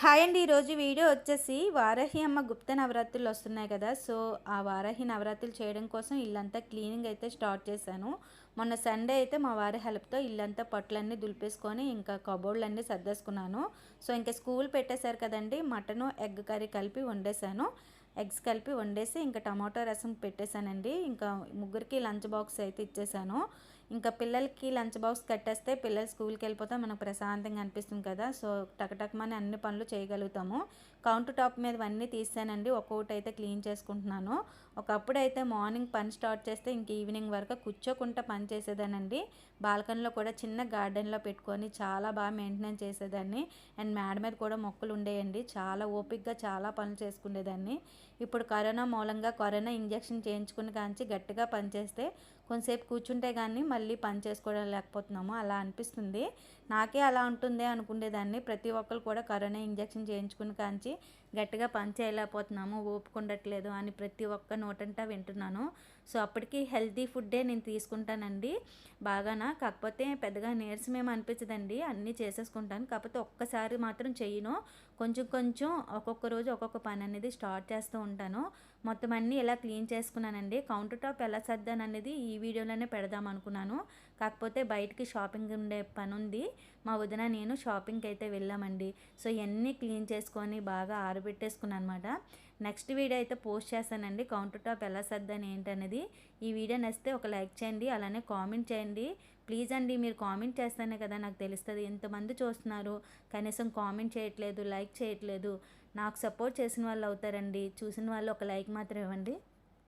Hi అండి. ఈరోజు video వచ్చేసి వారాహి అమ్మ గుప్త నవరాత్రులు వస్తున్నాయి కదా! సో, ఆ వారాహి నవరాత్రులు చేయడం కోసం ఇల్లంతా క్లీనింగ్ అయితే స్టార్ట్ చేశాను. మొన్న సండే అయితే మా వారి హెల్ప్‌తో ఇల్లంతా పట్లన్నీ దులిపేసుకొని ఇంకా కబోర్డ్‌లన్నీ సర్దేసుకున్నాను. సో, ఇంక స్కూల్ పెట్టేశారు కదండీ! మటను, ఎగ్ కర్రీ కలిపి వండేశాను. ఎగ్స్ కలిపి వండేసి ఇంకా టమాటో రసం పెట్టేశానండి. ఇంకా ముగ్గురికి లంచ్ బాక్స్ అయితే ఇచ్చేసాను. ఇంకా పిల్లలకి లంచ్ బాక్స్ కట్టేస్తే పిల్లలు స్కూల్‌కి వెళ్ళిపోతే మనకు ప్రశాంతంగా అనిపిస్తుంది కదా! సో, టకటకమని అన్ని పనులు చేయగలుగుతాము. కౌంటర్ టాప్ మీదవన్నీ తీసానండి. ఒక్కొక్కటి అయితే క్లీన్ చేసుకుంటున్నాను. ఒకప్పుడైతే మార్నింగ్ పని స్టార్ట్ చేస్తే ఇంక ఈవినింగ్ వరకు కూర్చోకుండా పని చేసేదానండి. బాల్కనీలో కూడా చిన్న గార్డెన్‌లో పెట్టుకొని చాలా బాగా మెయింటెనెన్స్ చేసేదాన్ని. అండ్ మేడ మీద కూడా మొక్కలు ఉండేయండి. చాలా ఓపికగా చాలా పనులు చేసుకునేదాన్ని. ఇప్పుడు కరోనా మూలంగా కరోనా ఇంజెక్షన్ చేయించుకుని కాంచి గట్టిగా పనిచేస్తే కొంతసేపు కూర్చుంటే కానీ మళ్ళీ పని చేసుకోవడం లేకపోతున్నాము. అలా అనిపిస్తుంది. నాకే అలా ఉంటుందే అనుకునేదాన్ని. ప్రతి ఒక్కరు కూడా కరోనా ఇంజెక్షన్ చేయించుకుని కాంచి గట్టిగా పని చేయలేకపోతున్నాము, ఓపిక ఉండట్లేదు అని ప్రతి ఒక్క నోటంటా వింటున్నాను. సో, అప్పటికి హెల్తీ ఫుడ్డే నేను తీసుకుంటానండి బాగాన. కాకపోతే పెద్దగా నీరసం ఏమి అనిపించదండి. అన్నీ చేసేసుకుంటాను. కాకపోతే ఒక్కసారి మాత్రం చెయ్యను. కొంచెం కొంచెం ఒక్కొక్క రోజు ఒక్కొక్క పని అనేది స్టార్ట్ చేస్తూ ఉంటాను. మొత్తం అన్నీ ఇలా క్లీన్ చేసుకున్నానండి. కౌంటర్ టాప్ ఎలా సర్దాను అనేది ఈ వీడియోలోనే పెడదాం అనుకున్నాను. కాకపోతే బయటికి షాపింగ్ ఉండే పని ఉంది. మా వదిన నేను షాపింగ్కి అయితే వెళ్ళామండి. సో, ఇవన్నీ క్లీన్ చేసుకొని బాగా ఆరబెట్టేసుకున్నాను అనమాట. నెక్స్ట్ వీడియో అయితే పోస్ట్ చేస్తానండి. కౌంటర్ టాప్ ఎలా సర్దాను ఏంటనేది. ఈ వీడియో నచ్చితే ఒక లైక్ చేయండి. అలానే కామెంట్ చేయండి. ప్లీజ్ అండి, మీరు కామెంట్ చేస్తేనే కదా నాకు తెలుస్తుంది. ఎంతమంది చూస్తున్నారు, కనీసం కామెంట్ చేయట్లేదు, లైక్ చేయట్లేదు. నాకు సపోర్ట్ చేసిన వాళ్ళు అవుతారండి. చూసిన వాళ్ళు ఒక లైక్ మాత్రం ఇవ్వండి.